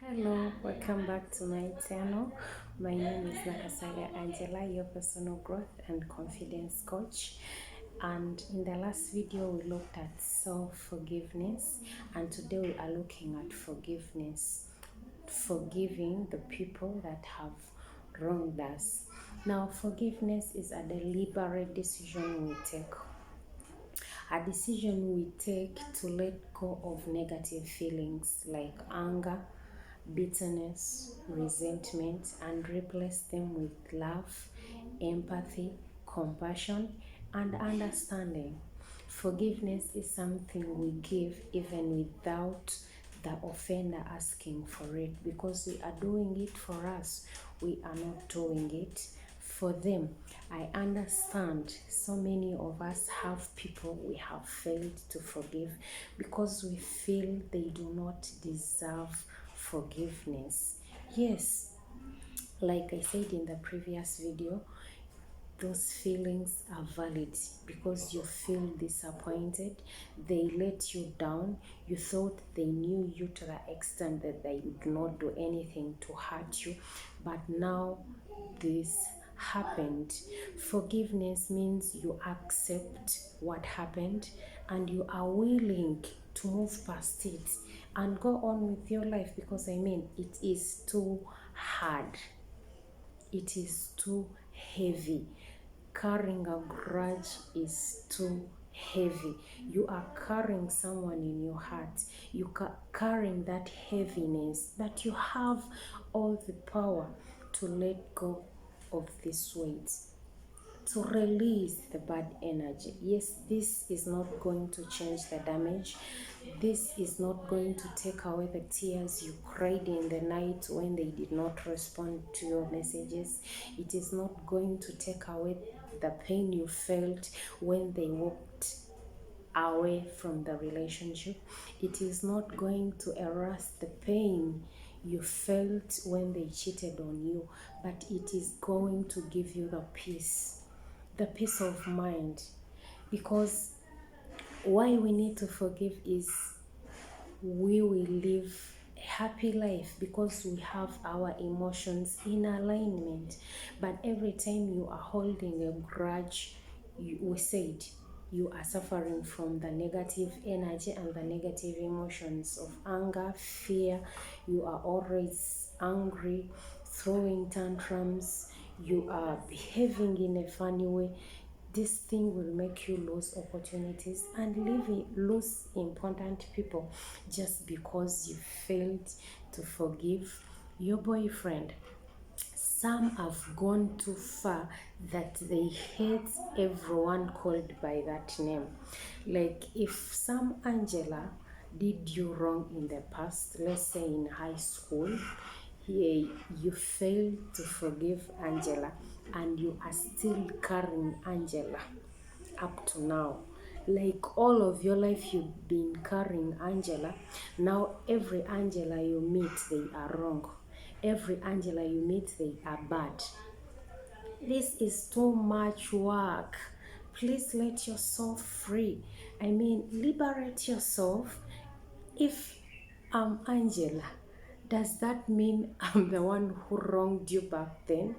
Hello, welcome back to my channel. My name is Nakasaga Angela, your personal growth and confidence coach. And in the last video, we looked at self-forgiveness, and today we are looking at forgiveness, forgiving the people that have wronged us. Now, forgiveness is a deliberate decision we take, to let go of negative feelings like anger, bitterness, resentment, and replace them with love, empathy, compassion, and understanding. Forgiveness is something we give even without the offender asking for it, because we are doing it for us. We are not doing it for them. I understand so many of us have people we have failed to forgive because we feel they do not deserve forgiveness. Yes, like I said in the previous video, those feelings are valid because you feel disappointed. They let you down. You thought they knew you to the extent that they would not do anything to hurt you, but now this happened. Forgiveness means you accept what happened and you are willing to move past it and go on with your life, because it is too hard, it is too heavy. Carrying a grudge is too heavy. You are carrying someone in your heart. You are carrying that heaviness, that you have all the power to let go of this weight, to release the bad energy. Yes, this is not going to change the damage. This is not going to take away the tears you cried in the night when they did not respond to your messages. It is not going to take away the pain you felt when they walked away from the relationship. It is not going to erase the pain you felt when they cheated on you, but it is going to give you the peace of mind. Because why we need to forgive is we will live a happy life because we have our emotions in alignment. But every time you are holding a grudge, we said you are suffering from the negative energy and the negative emotions of anger, fear. You are always angry, throwing tantrums, you are behaving in a funny way. This thing will make you lose opportunities and lose important people just because you failed to forgive your boyfriend. Some have gone too far that they hate everyone called by that name. Like if some Angela did you wrong in the past, let's say in high school, you failed to forgive Angela and you are still carrying Angela up to now. Like all of your life you've been carrying Angela. Now every Angela you meet, they are wrong. Every Angela you meet, they are bad. This is too much work. Please let yourself free. Liberate yourself. If I'm Angela, does that mean I'm the one who wronged you back then?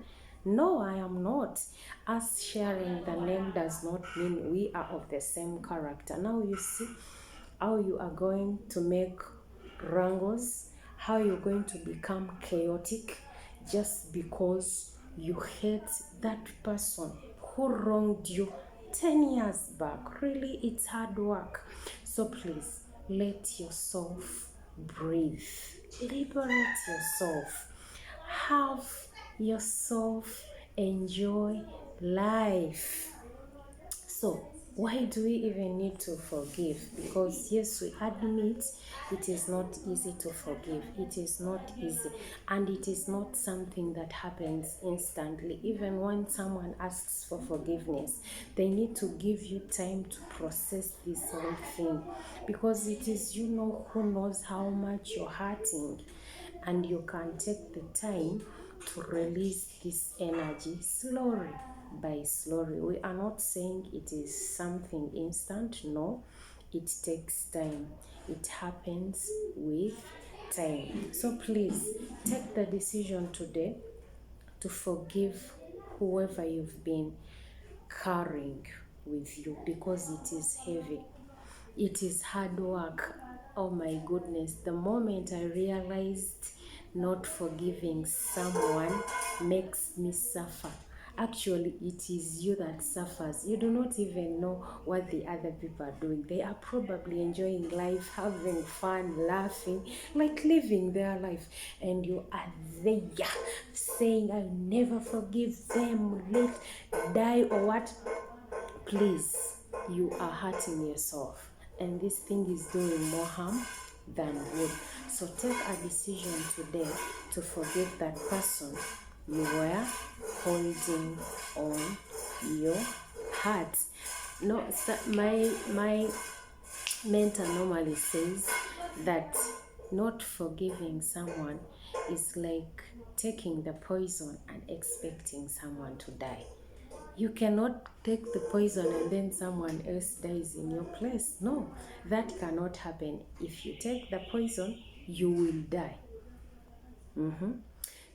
No, I am not. Us sharing the name does not mean we are of the same character. Now you see how you are going to make wrangles, how you're going to become chaotic just because you hate that person who wronged you 10 years back. Really, it's hard work. So please, let yourself breathe. Liberate yourself. Have yourself enjoy life. So, why do we even need to forgive? Because yes, we admit it is not easy to forgive. It is not easy. And it is not something that happens instantly. Even when someone asks for forgiveness, they need to give you time to process this whole thing. Because it is who knows how much you're hurting. And you can take the time to release this energy slowly by slowly. We are not saying it is something instant. No, it takes time. It happens with time. So please take the decision today to forgive whoever you've been carrying with you, because it is heavy. It is hard work. Oh my goodness. The moment I realized not forgiving someone makes me suffer. Actually, it is you that suffers. You do not even know what the other people are doing. They are probably enjoying life, having fun, laughing, like living their life. And you are there saying, I never forgive them, let die or what. Please, you are hurting yourself, and this thing is doing more harm than good. So take a decision today to forgive that person you were holding on your heart. No, my mentor normally says that not forgiving someone is like taking the poison and expecting someone to die. You cannot take the poison and then someone else dies in your place. No, that cannot happen. If you take the poison, you will die.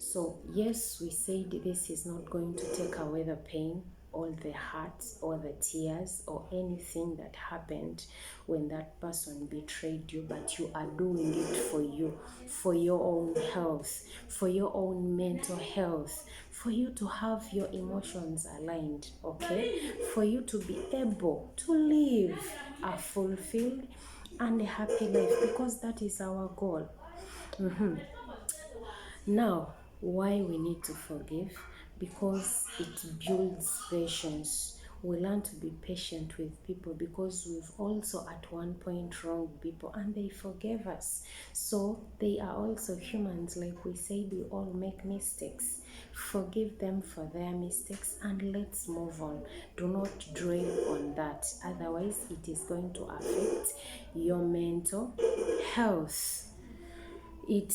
So, yes, we said this is not going to take away the pain, all the hurt, or the tears, or anything that happened when that person betrayed you, but you are doing it for you, for your own health, for your own mental health, for you to have your emotions aligned, okay? For you to be able to live a fulfilled and a happy life, because that is our goal. Now, why we need to forgive? Because it builds patience. We learn to be patient with people because we've also at one point wronged people and they forgave us. So they are also humans, like we said, we all make mistakes. Forgive them for their mistakes and let's move on. Do not dwell on that, otherwise, it is going to affect your mental health. It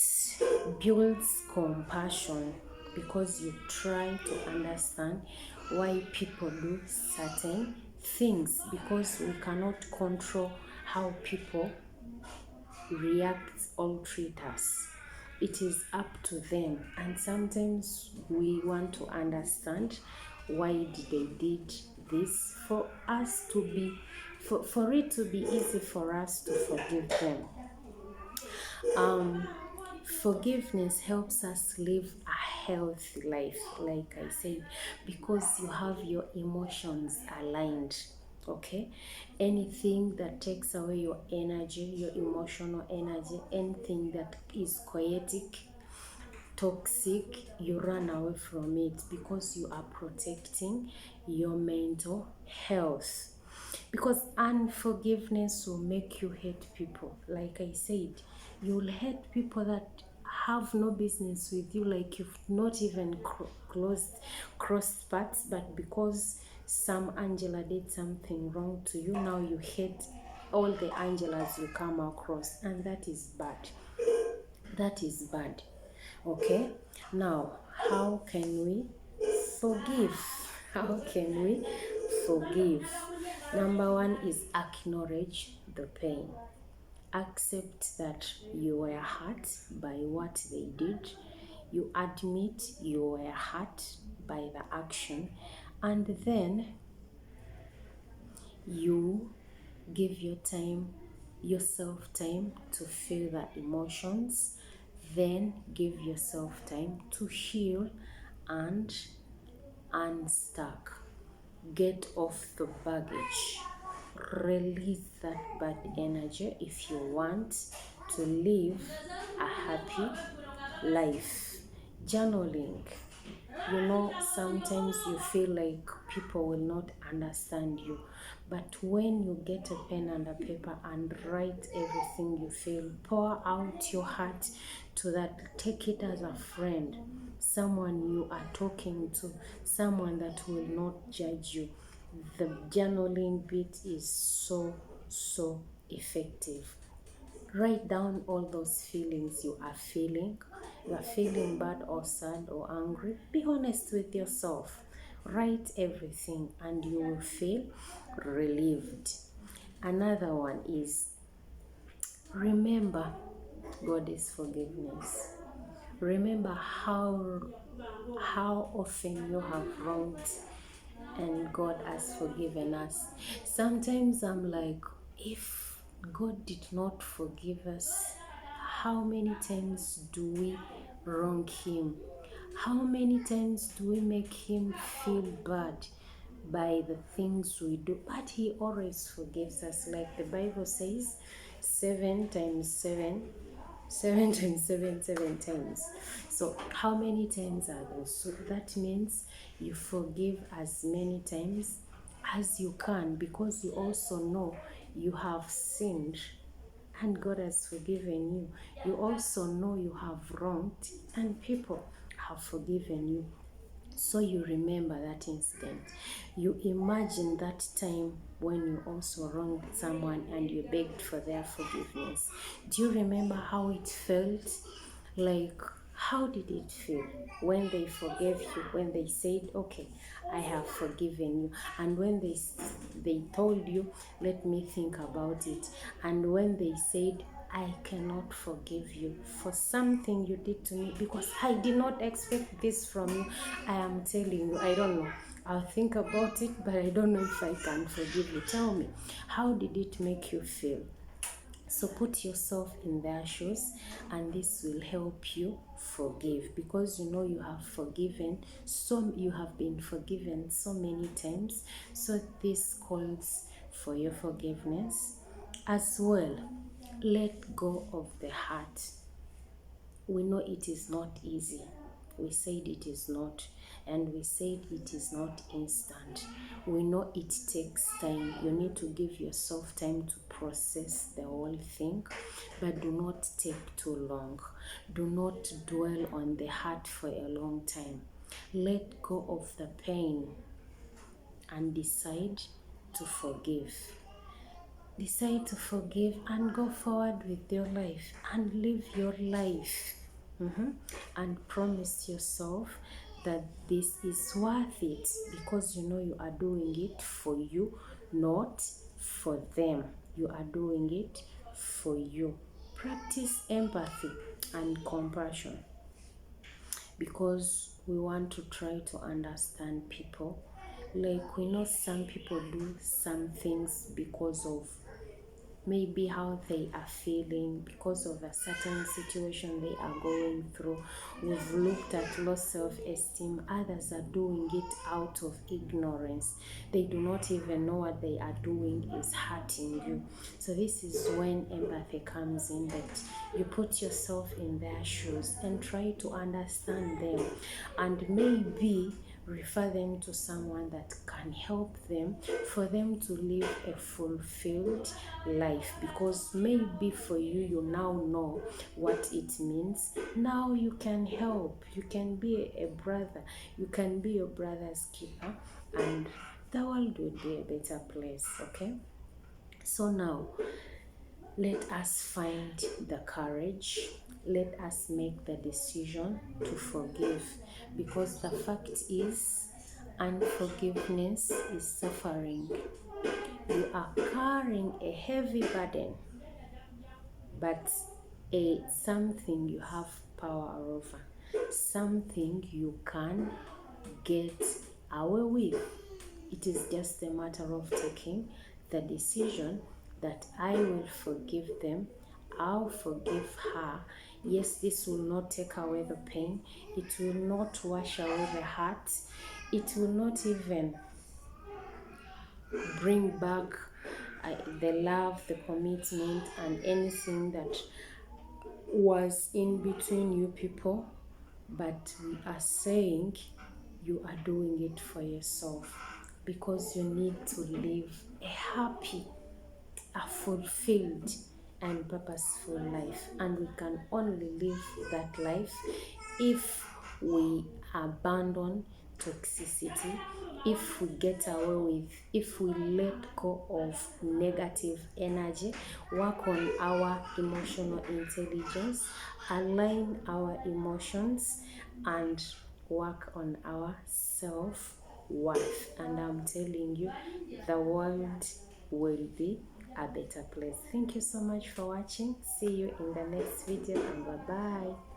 builds compassion because you try to understand why people do certain things, because we cannot control how people react or treat us. It is up to them, and sometimes we want to understand why did they did this for us to be for it to be easy for us to forgive them. Forgiveness helps us live a healthy life, like I said, because you have your emotions aligned. Okay, anything that takes away your energy, your emotional energy, anything that is chaotic, toxic, you run away from it because you are protecting your mental health. Because unforgiveness will make you hate people. Like I said, you'll hate people that have no business with you, like you've not even crossed paths, but because some Angela did something wrong to you, now you hate all the Angelas you come across, and that is bad. That is bad. Okay, now how can we forgive? How can we forgive? Number one is acknowledge the pain. Accept that you were hurt by what they did. You admit you were hurt by the action, and then you give yourself time to feel the emotions, then give yourself time to heal and unstuck. Get off the baggage. Release that bad energy if you want to live a happy life. Journaling. Sometimes you feel like people will not understand you. But when you get a pen and a paper and write everything you feel, pour out your heart to that. Take it as a friend, someone you are talking to, someone that will not judge you. The journaling bit is so effective. Write down all those feelings you are feeling. You are feeling bad or sad or angry. Be honest with yourself. Write everything and you will feel relieved. Another one is remember God is forgiveness. Remember how often you have wronged and God has forgiven us. Sometimes I'm like, if God did not forgive us, how many times do we wrong Him? How many times do we make Him feel bad by the things we do? But He always forgives us, like the Bible says, 7 times 7, 7 times 7, 7 times. So how many times are those? So that means you forgive as many times as you can, because you also know you have sinned and God has forgiven you. You also know you have wronged and people have forgiven you. So you remember that instant. You imagine that time when you also wronged someone and you begged for their forgiveness. Do you remember how it felt? Like, how did it feel when they forgave you, when they said, okay, I have forgiven you, and when they told you, let me think about it, and when they said, I cannot forgive you for something you did to me because I did not expect this from you. I am telling you, I don't know. I'll think about it, but I don't know if I can forgive you. Tell me, how did it make you feel? So put yourself in their shoes, and this will help you forgive, because you know you have forgiven, so you have been forgiven so many times. So this calls for your forgiveness as well. Let go of the heart. We know it is not easy. We said it is not, and we said it is not instant. We know it takes time. You need to give yourself time to process the whole thing, but do not take too long. Do not dwell on the heart for a long time. Let go of the pain and decide to forgive. Decide to forgive and go forward with your life and live your life. And promise yourself that this is worth it, because you know you are doing it for you, not for them. You are doing it for you. Practice empathy and compassion, because we want to try to understand people. Like, we know some people do some things because of maybe how they are feeling, because of a certain situation they are going through. We've looked at low self-esteem. Others are doing it out of ignorance. They do not even know what they are doing is hurting you. So this is when empathy comes in, that you put yourself in their shoes and try to understand them, and maybe refer them to someone that can help them, for them to live a fulfilled life. Because maybe for you, you now know what it means. Now you can help. You can be a brother. You can be your brother's keeper, and the world would be a better place. Okay? So now, let us find the courage. Let us make the decision to forgive, because the fact is, unforgiveness is suffering. You are carrying a heavy burden, but something you have power over, something you can get away with. It is just a matter of taking the decision that I will forgive them. I'll forgive her. Yes, this will not take away the pain. It will not wash away the hurt. It will not even bring back the love, the commitment, and anything that was in between you people. But we are saying you are doing it for yourself, because you need to live a happy, a fulfilled, and purposeful life. And we can only live that life if we abandon toxicity, if we get away with, if we let go of negative energy, work on our emotional intelligence, align our emotions, and work on our self-worth. And I'm telling you, the world will be a better place. Thank you so much for watching. See you in the next video, and bye bye.